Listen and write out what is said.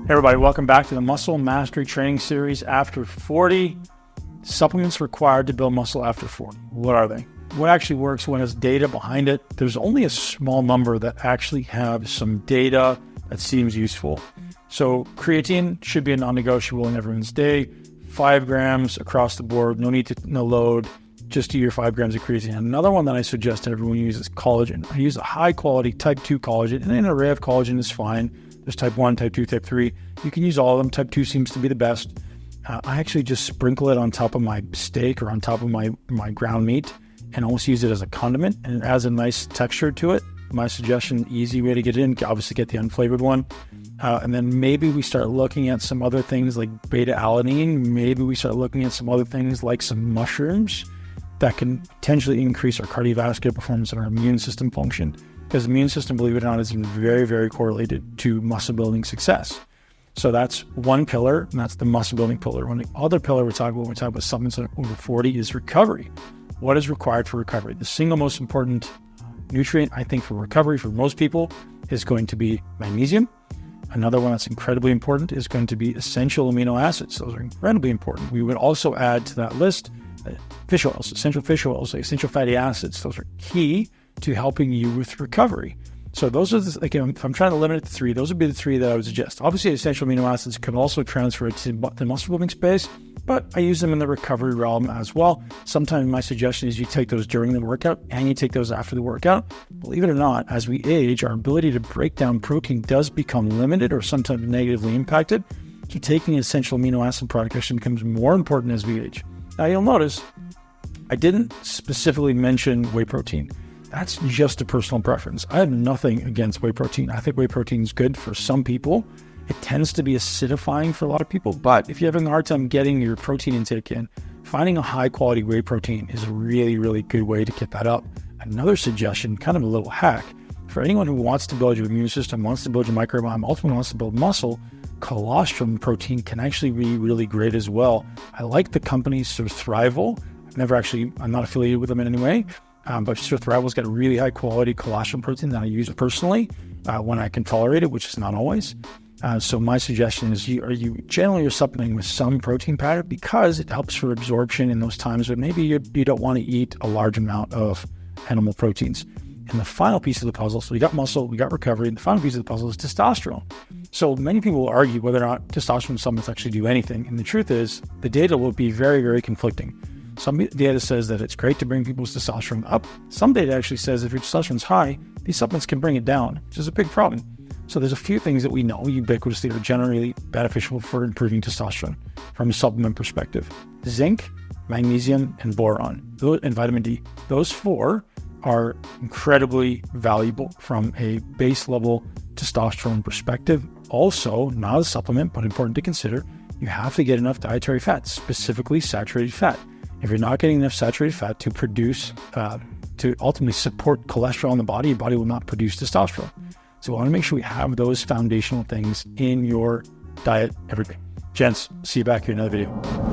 Hey everybody, welcome back to the Muscle Mastery Training Series After 40. Supplements required to build muscle after 40. What are they? What actually works when there's data behind it? There's only a small number that actually have some data that seems useful. So creatine should be a non-negotiable in everyone's day. 5 grams across the board, no load, just do your 5 grams of creatine. Another one that I suggest that everyone uses is collagen. I use a high quality type 2 collagen, and an array of collagen is fine. There's type 1, type 2, type 3. You can use all of them. Type 2 seems to be the best. I actually just sprinkle it on top of my steak or on top of my ground meat and almost use it as a condiment, and it adds a nice texture to it. My suggestion, easy way to get it in, obviously get the unflavored one. And then maybe we start looking at some other things like beta-alanine. Maybe we start looking at some other things like some mushrooms that can potentially increase our cardiovascular performance and our immune system function. Because the immune system, believe it or not, is very, very correlated to muscle building success. So that's one pillar, and that's the muscle building pillar. When the other pillar we're talking about supplements over 40 is recovery. What is required for recovery? The single most important nutrient, I think, for recovery for most people is going to be magnesium. Another one that's incredibly important is going to be essential amino acids. Those are incredibly important. We would also add to that list fish oils, essential fish oils, essential fatty acids. Those are key to helping you with recovery. So those are if I'm trying to limit it to 3, those would be the 3 that I would suggest. Obviously, essential amino acids can also transfer to the muscle building space, but I use them in the recovery realm as well. Sometimes my suggestion is you take those during the workout and you take those after the workout. Believe it or not, as we age, our ability to break down protein does become limited or sometimes negatively impacted. So taking an essential amino acid product actually becomes more important as we age. Now you'll notice I didn't specifically mention whey protein. That's just a personal preference. I have nothing against whey protein. I think whey protein is good for some people. It tends to be acidifying for a lot of people, but if you're having a hard time getting your protein intake in, finding a high quality whey protein is a really, really good way to get that up. Another suggestion, kind of a little hack, for anyone who wants to build your immune system, wants to build your microbiome, ultimately wants to build muscle, colostrum protein can actually be really great as well. I like the company Thrival. I'm not affiliated with them in any way. But Thrival's got a really high quality colostrum protein that I use personally when I can tolerate it, which is not always. So my suggestion is you generally are supplementing with some protein powder because it helps for absorption in those times where maybe you don't want to eat a large amount of animal proteins. And the final piece of the puzzle, so we got muscle, we got recovery, and the final piece of the puzzle is testosterone. So many people will argue whether or not testosterone supplements actually do anything. And the truth is the data will be very, very conflicting. Some data says that it's great to bring people's testosterone up. Some data actually says if your testosterone's high, these supplements can bring it down, which is a big problem. So there's a few things that we know ubiquitously are generally beneficial for improving testosterone from a supplement perspective. Zinc, magnesium, and boron, and vitamin D. Those 4 are incredibly valuable from a base level testosterone perspective. Also, not a supplement, but important to consider, you have to get enough dietary fat, specifically saturated fat. If you're not getting enough saturated fat to produce, to ultimately support cholesterol in the body, your body will not produce testosterone. So we want to make sure we have those foundational things in your diet every day. Gents, see you back here in another video.